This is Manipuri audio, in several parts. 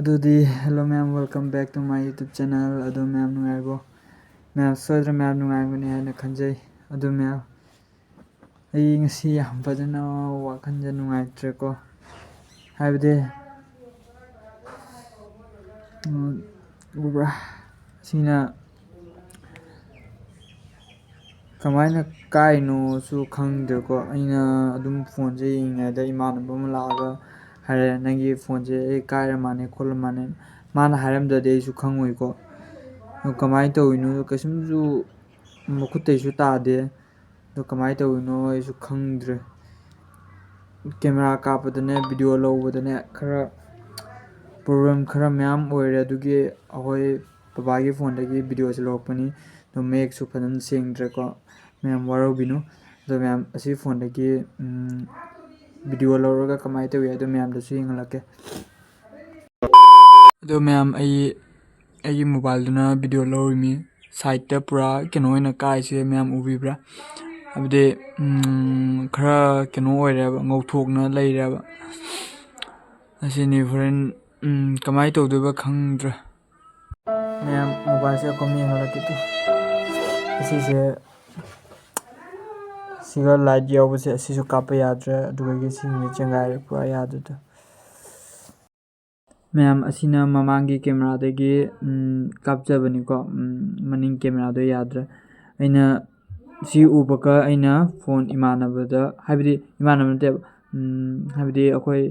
Hello ma'am, welcome back to my YouTube channel. Ma'am nungaibo. Ma'am soidra ma'am nungaibani haina khanjai. Ma'am ai ngasi yam fajana wakhanja nungaitre ko. Habide ubra sina kamaina kaino su khangde ko aina phone je yingaida imanaba ma laaga hare nangi phone je kaira mane khol mane mana haramdade ai su khangoi ko kamai tawino kasumju mukhutai su taade kamai tawino ai su khangdre camera kapadane video lowbadane khara problem khara myam oire adugi ahoi babagi phone dagi video se lokpani to make su phadan sengdre ko myam warobinu myam asi phone dagi video lowraga kamai tawi myam da su yingalake myam ai mobile duna video lowrimi side ta pura keno ina kai se myam ubibra abde khara keno oire ngauthokna leireba asini foreign kamai tawdeba khangdra myam mobile se komi halake tu asi se siga light yawbse asi su kapa yadra adugi singi changai pura yadra myam asina mamangi camera dagi kapjabani ko maning camera do yadra aina si ubaka aina phone imanabada habidi imanabate habidi akoi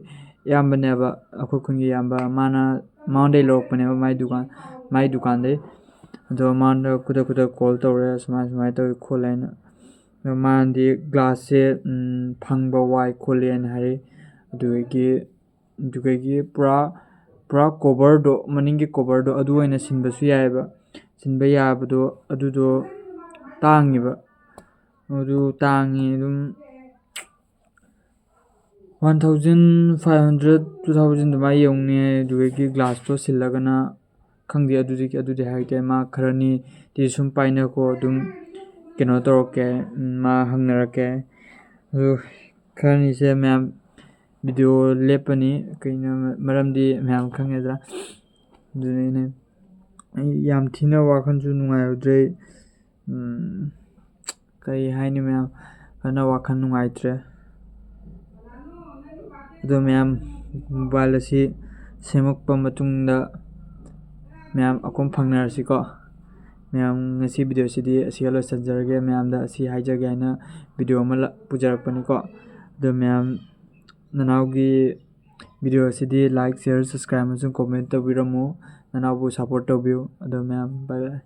yambaneba akoi khungi yamba mana maunde lokpaneba mai dukan de manda kuda call tawre smai tawi kholaina mandi glass se phangba wai kholen hari adugi pura cover do maningi cover do adu aina sinbasu yaiba sinba yabado adudo tangiba adu tangi 1500 2000 dumai yongne dugi glass to silagana khangdi adudi haite ma kharani ti sum paina ko keno toroke ma hangnarake kharani se myam video lepani kaina maramdi myam khangedra dune yam thina wakhanju nungayodre kai haini myam kana wakhan nungaitre myam mobile asi semakpa matungda myam akom phangnarasi ko myam ngasi video sidi asi alo sanjarage myam da asi haijage aina video mala pujarakpani ko myam nanaugi video sidi like share subscribe amsung comment tawbiramu nanaubu support tawbiu myam bye bye